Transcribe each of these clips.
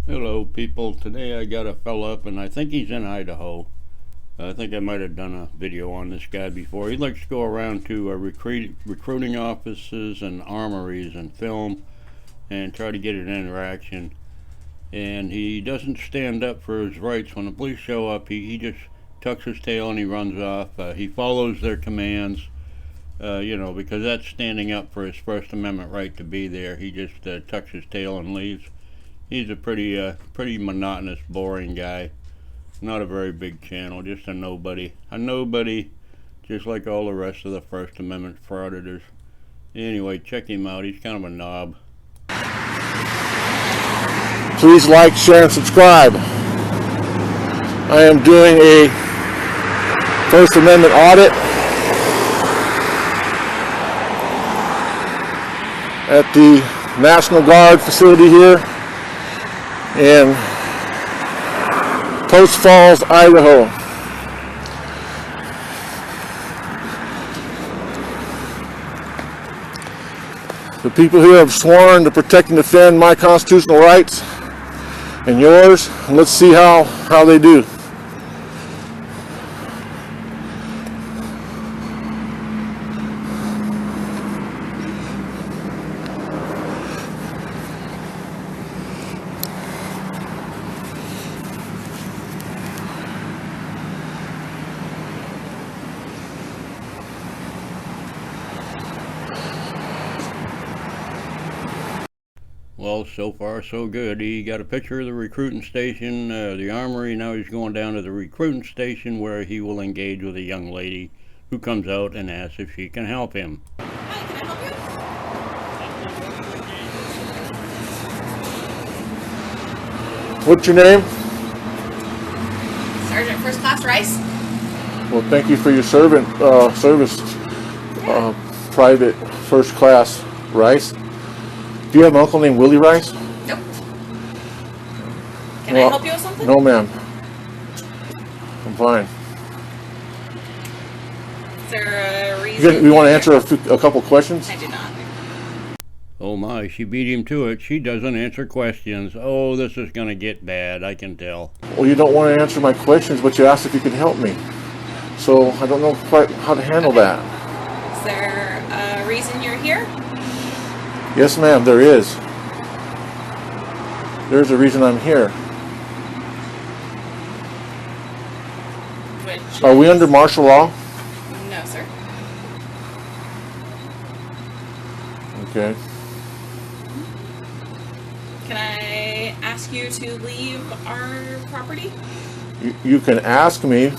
Hello people, today I got a fella up and I think he's in Idaho. I think I might have done a video on this guy before. He likes to go around to recruiting offices and armories and film and try to get an interaction. And he doesn't stand up for his rights. When the police show up, he just tucks his tail and he runs off. He follows their commands, because that's standing up for his First Amendment right to be there. He just tucks his tail and leaves. He's a pretty monotonous, boring guy. Not a very big channel, just a nobody. A nobody, just like all the rest of the First Amendment frauditors. Anyway, check him out. He's kind of a knob. Please like, share, and subscribe. I am doing a First Amendment audit at the National Guard facility here in Post Falls, Idaho. The people here have sworn to protect and defend my constitutional rights and yours. And let's see how they do. Well, so far so good. He got a picture of the recruiting station, the armory. Now he's going down to the recruiting station where he will engage with a young lady who comes out and asks if she can help him. Hi, can I help you? What's your name? Sergeant First Class Rice. Well, thank you for your service, Private First Class Rice. Do you have an uncle named Willie Rice? Nope. Can I help you with something? No, ma'am. I'm fine. Is there a reason? You want to answer a couple questions? I do not. Oh my, she beat him to it. She doesn't answer questions. Oh, this is going to get bad, I can tell. Well, you don't want to answer my questions, but you asked if you could help me. So I don't know quite how to handle that. Is there a reason you're here? Yes, ma'am, there is. There's a reason I'm here. Which Are we under martial law? No, sir. Okay. Can I ask you to leave our property? You can ask me.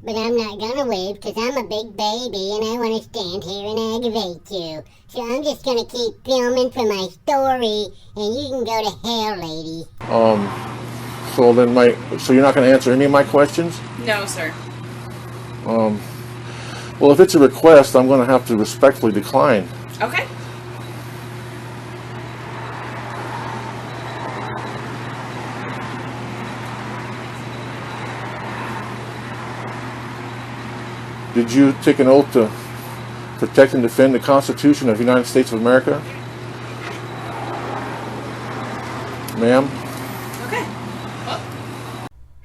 But I'm not gonna leave because I'm a big baby and I want to stand here and aggravate you. So I'm just gonna keep filming for my story and you can go to hell, lady. So you're not going to answer any of my questions? No, sir. Well, if it's a request, I'm going to have to respectfully decline. Okay. Did you take an oath to protect and defend the Constitution of the United States of America? Ma'am? Okay. Well,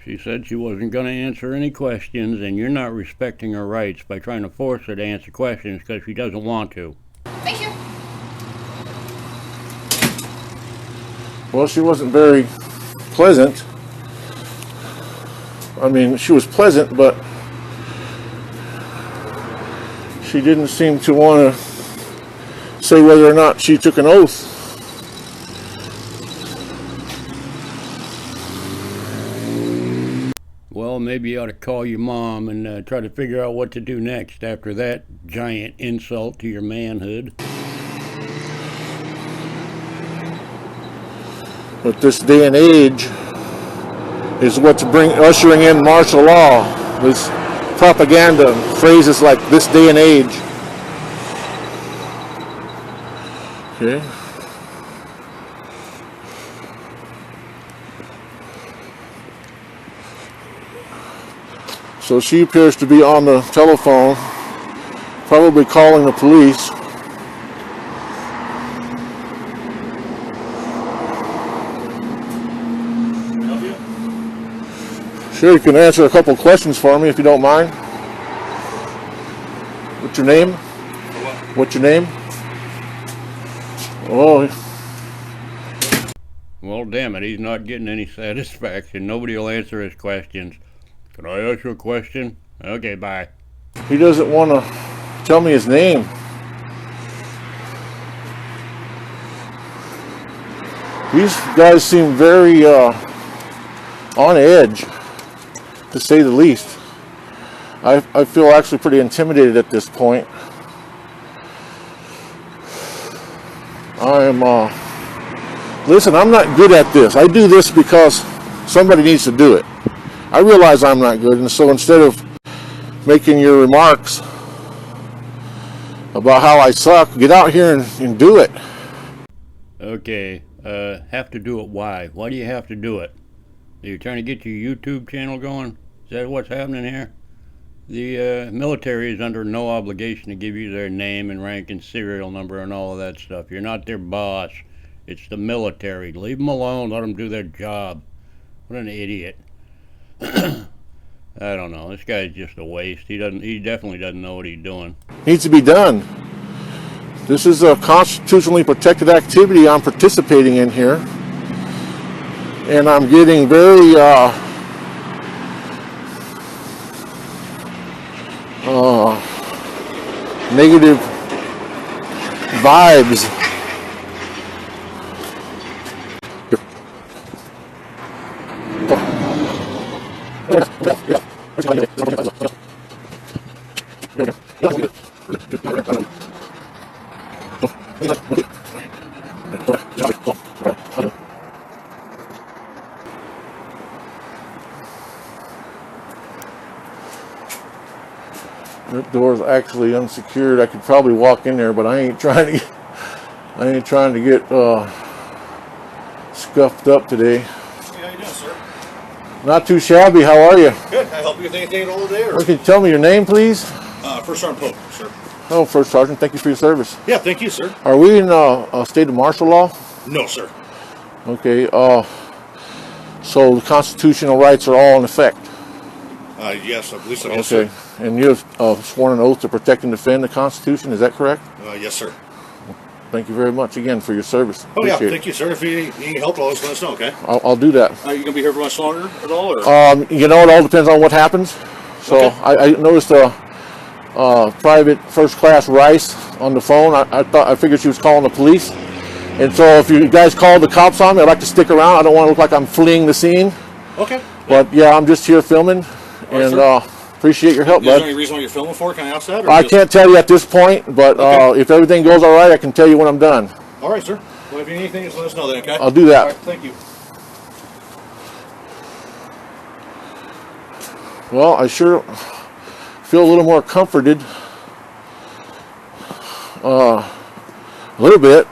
She said she wasn't going to answer any questions, and you're not respecting her rights by trying to force her to answer questions because she doesn't want to. thank you. Well, she wasn't very pleasant. I mean, she was pleasant, but she didn't seem to want to say whether or not she took an oath. Well, maybe you ought to call your mom and try to figure out what to do next after that giant insult to your manhood. But this day and age is what's ushering in martial law. This propaganda, phrases like this day and age. Okay. So she appears to be on the telephone, probably calling the police. Sure, you can answer a couple questions for me if you don't mind. What's your name? What's your name? Oh. Well, damn it, he's not getting any satisfaction. Nobody will answer his questions. Can I ask you a question? Okay, bye. He doesn't want to tell me his name. These guys seem very on edge, to say the least. I feel actually pretty intimidated at this point. Listen, I'm not good at this. I do this because somebody needs to do it. I realize I'm not good, and so instead of making your remarks about how I suck, get out here and do it. Okay, have to do it why? Why do you have to do it? Are you trying to get your YouTube channel going? Is that what's happening here? The military is under no obligation to give you their name and rank and serial number and all of that stuff. You're not their boss. It's the military. Leave them alone. Let them do their job. What an idiot. I don't know. This guy's just a waste. He definitely doesn't know what he's doing. Needs to be done. This is a constitutionally protected activity I'm participating in here. And I'm getting very negative vibes. That door is actually unsecured. I could probably walk in there, but I ain't trying to get scuffed up today. Hey, how you doing, sir? Not too shabby. How are you? Good. Can I help you with anything all day? Or? Can you tell me your name, please? First Sergeant Pope, sir. Oh, First Sergeant. Thank you for your service. Yeah, thank you, sir. Are we in a state of martial law? No, sir. Okay. So the constitutional rights are all in effect. Yes, I believe so. Yes, Okay. sir. And you have sworn an oath to protect and defend the Constitution. Is that correct? Yes, sir. Thank you very much again for your service. Oh, yeah. Appreciate Thank you, sir. If you need help, always let us know, okay? it. I'll do that. Are you going to be here for much longer at all? Or? You know, it all depends on what happens. So Okay. I noticed a private first class Rice on the phone. I figured she was calling the police. And so if you guys call the cops on me, I'd like to stick around. I don't want to look like I'm fleeing the scene. Okay. But yeah, I'm just here filming. Right, And appreciate your help, Is there bud. any reason why you're filming for? Can I ask that? Or I just- can't tell you at this point, but Okay. if everything goes all right, I can tell you when I'm done. All right, sir. Well, if you need anything, just let us know then, okay? I'll do that. All right, thank you. Well, I sure feel a little more comforted. A little bit.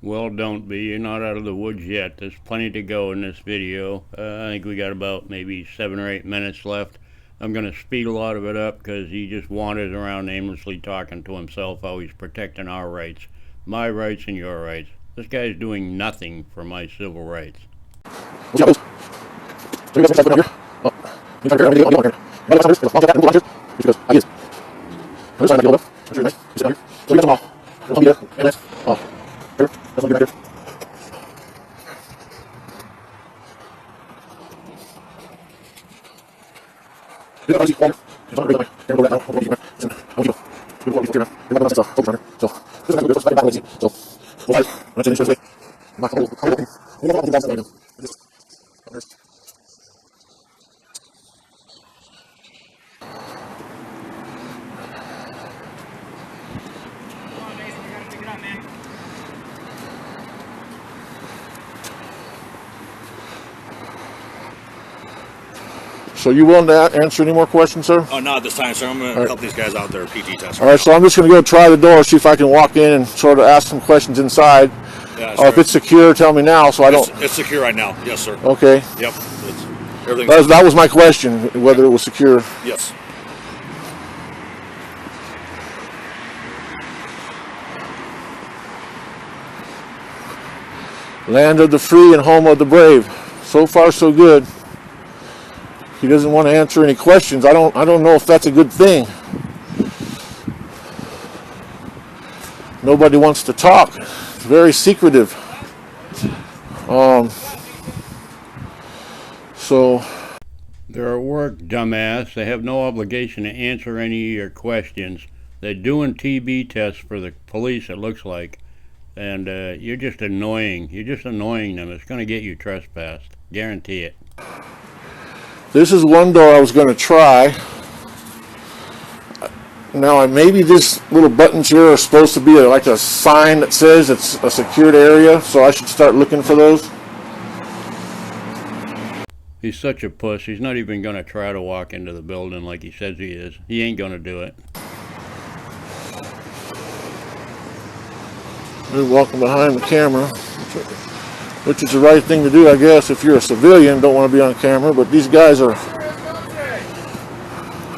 Well, don't be. You're not out of the woods yet. There's plenty to go in this video. I think we got about maybe 7 or 8 minutes left. I'm going to speed a lot of it up because he just wanders around aimlessly talking to himself how he's protecting our rights. My rights and your rights. This guy's doing nothing for my civil rights. So you willing to answer any more questions, sir? Oh, not this time, sir. I'm going to help these guys out there PT test. All right, so I'm just going to go try the door, see if I can walk in and sort of ask some questions inside. Yeah, Or if it's secure, tell me now so I don't... It's secure right now. Yes, sir. Okay. Yep. Everything's That was my question, whether it was secure. yes. Land of the free and home of the brave. So far, so good. He doesn't want to answer any questions. I don't know if that's a good thing. Nobody wants to talk. It's very secretive. So They're at work, dumbass. They have no obligation to answer any of your questions. They're doing TB tests for the police, it looks like. And you're just annoying. You're just annoying them. It's going to get you trespassed. Guarantee it. this is one door I was going to try. Now, maybe these little buttons here are supposed to be like a sign that says it's a secured area, so I should start looking for those. He's such a puss. He's not even going to try to walk into the building like he says he is. He ain't going to do it. They're walking behind the camera, which is the right thing to do, I guess, if you're a civilian, don't want to be on camera, but these guys are...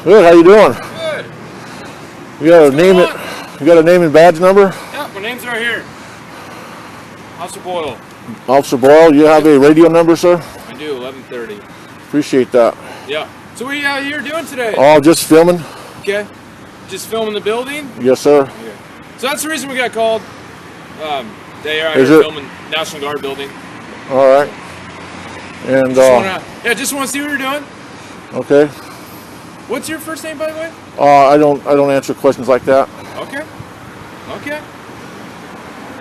Good, how you doing? Good. You got a name and badge number? Yeah, my name's right here. Officer Boyle. Officer Boyle, you have a radio number, sir? I do, 1130. Appreciate that. Yeah. So what are you out here doing today? Oh, just filming? Okay. Just filming the building? Yes, sir. Okay. So that's the reason we got called. They are out Is here it? filming National Guard building. All right. And, just want to see what you're doing. okay. What's your first name, by the way? I don't answer questions like that. Okay. Okay.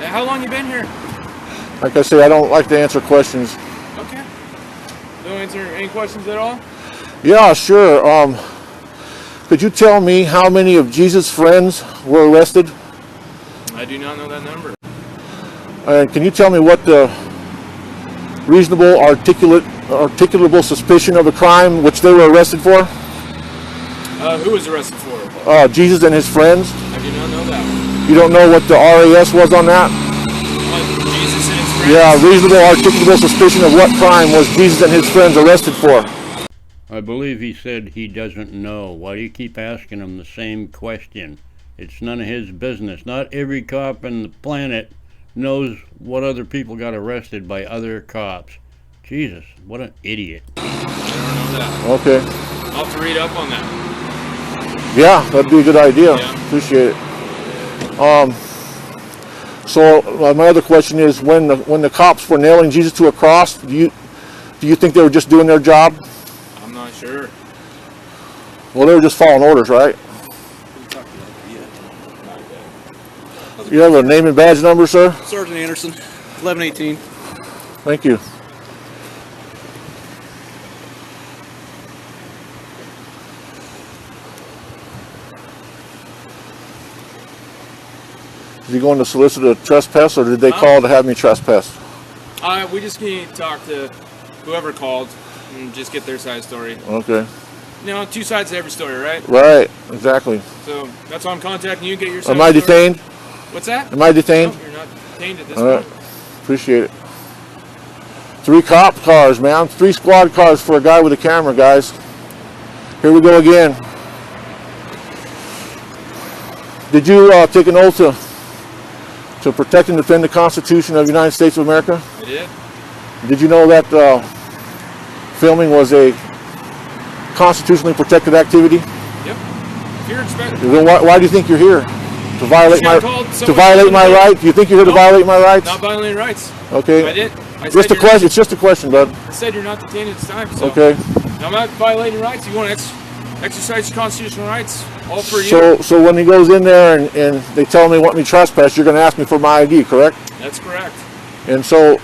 How long you been here? Like I say, I don't like to answer questions. Okay. Don't answer any questions at all? Yeah, sure. Could you tell me how many of Jesus' friends were arrested? I do not know that number. And can you tell me what the reasonable, articulable suspicion of a crime which they were arrested for? Who was arrested for? Jesus and his friends. I do not know that. You don't know what the RAS was on that? What, Jesus and his friends? Yeah, reasonable, articulable suspicion of what crime was Jesus and his friends arrested for? I believe he said he doesn't know. Why do you keep asking him the same question? It's none of his business. Not every cop on the planet knows what other people got arrested by other cops. Jesus, what an idiot. I don't know that. Okay. I'll have to read up on that. Yeah, that'd be a good idea. Yeah. Appreciate it. So my other question is, when the cops were nailing Jesus to a cross, do you think they were just doing their job? I'm not sure. Well, they were just following orders, right? You have a name and badge number, sir? Sergeant Anderson, 1118. Thank you. Is he going to solicit a trespass, or did they call to have me trespass? We just need to talk to whoever called and just get their side of the story. Okay. You know, two sides to every story, right? Right, exactly. So that's why I'm contacting you. Get your side Am of I the story. detained? What's that? Am I detained? No, you're not detained at this All right. point. Appreciate it. 3 cop cars, man. 3 squad cars for a guy with a camera, guys. Here we go again. Did you take an oath to protect and defend the Constitution of the United States of America? I did. Did you know that filming was a constitutionally protected activity? Yep. If you're expecting. Then why do you think you're here? To violate my right? Do you think you're here to violate my rights? Not violating rights. Okay. I did. Just a question. It's just a question, bud. I said you're not detained at this time. So Okay. I'm not violating rights. You want to exercise your constitutional rights? All for you. So when he goes in there and they tell me want me to trespass, you're going to ask me for my ID, correct? That's correct. And so,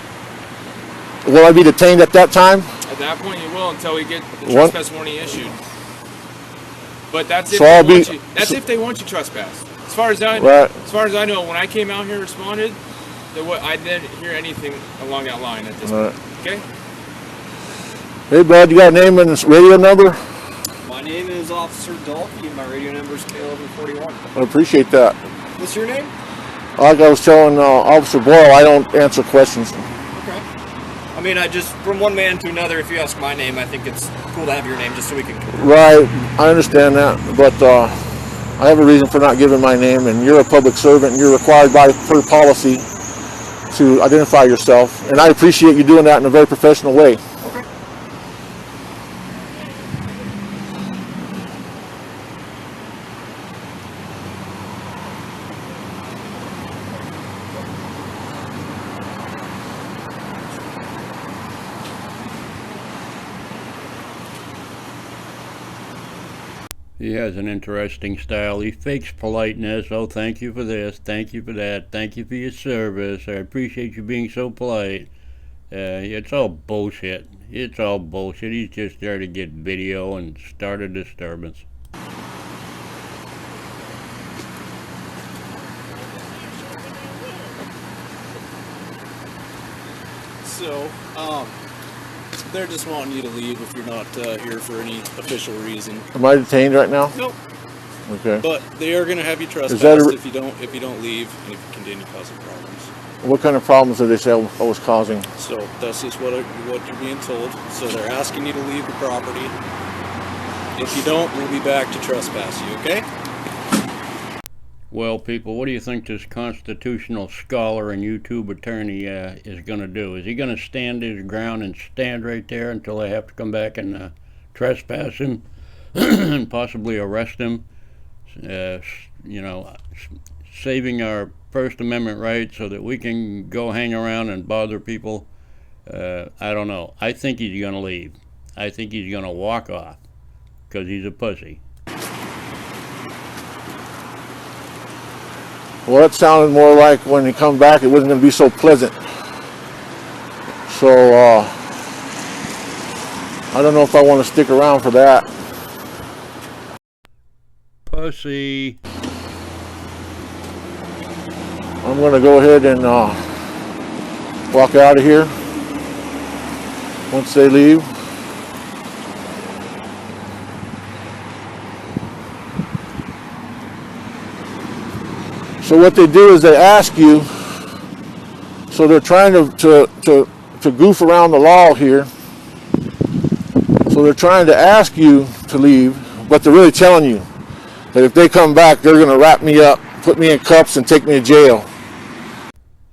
will I be detained at that time? At that point, you will until we get the trespass warning issued. But that's if if they want you trespassed. As far as I know, when I came out here and responded, I didn't hear anything along that line at this point. Okay. Hey, bud, you got a name and radio number? My name is Officer Dalkey. My radio number is K1141. I appreciate that. What's your name? Like I was telling Officer Boyle, I don't answer questions. Okay. I mean, from one man to another, if you ask my name, I think it's cool to have your name just so we can... Right, I understand that, but I have a reason for not giving my name, and you're a public servant, and you're required per policy to identify yourself, and I appreciate you doing that in a very professional way. Okay. He has an interesting style. He fakes politeness. Oh, thank you for this. Thank you for that. Thank you for your service. I appreciate you being so polite. It's all bullshit. It's all bullshit. He's just there to get video and start a disturbance. So, they're just wanting you to leave if you're not here for any official reason. Am I detained right now? Nope. Okay. But they are going to have you trespassed if you don't leave and if you continue causing problems. What kind of problems did they say I was causing? So that's just what you're being told. So they're asking you to leave the property. If you don't, we'll be back to trespass you. Okay? Well, people, what do you think this constitutional scholar and YouTube attorney is going to do? Is he going to stand his ground and stand right there until they have to come back and trespass him and possibly arrest him? You know, saving our First Amendment rights so that we can go hang around and bother people? I don't know. I think he's going to leave. I think he's going to walk off because he's a pussy. Well, that sounded more like when he come back, it wasn't going to be so pleasant. So, I don't know if I want to stick around for that. Pussy. I'm going to go ahead and walk out of here once they leave. So what they do is they ask you, so they're trying to goof around the law here. So they're trying to ask you to leave, but they're really telling you that if they come back, they're going to wrap me up, put me in cuffs, and take me to jail.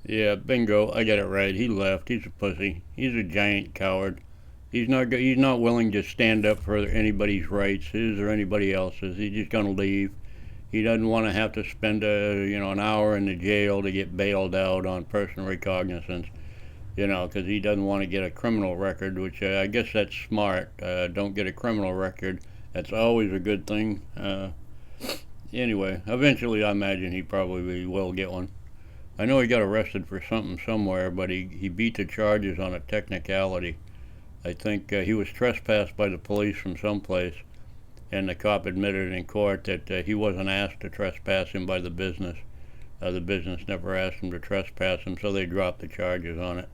Yeah, bingo. I got it right. He left. He's a pussy. He's a giant coward. He's not willing to stand up for anybody's rights, his or anybody else's. He's just going to leave. He doesn't want to have to spend an hour in the jail to get bailed out on personal recognizance, because he doesn't want to get a criminal record, which I guess that's smart. Don't get a criminal record. That's always a good thing. Anyway, eventually I imagine he probably will get one. I know he got arrested for something somewhere, but he beat the charges on a technicality. I think he was trespassed by the police from someplace, and the cop admitted in court that he wasn't asked to trespass him by the business. The business never asked him to trespass him, so they dropped the charges on it.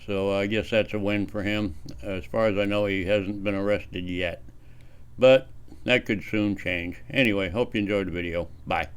So I guess that's a win for him. As far as I know, he hasn't been arrested yet. But that could soon change. Anyway, hope you enjoyed the video. Bye.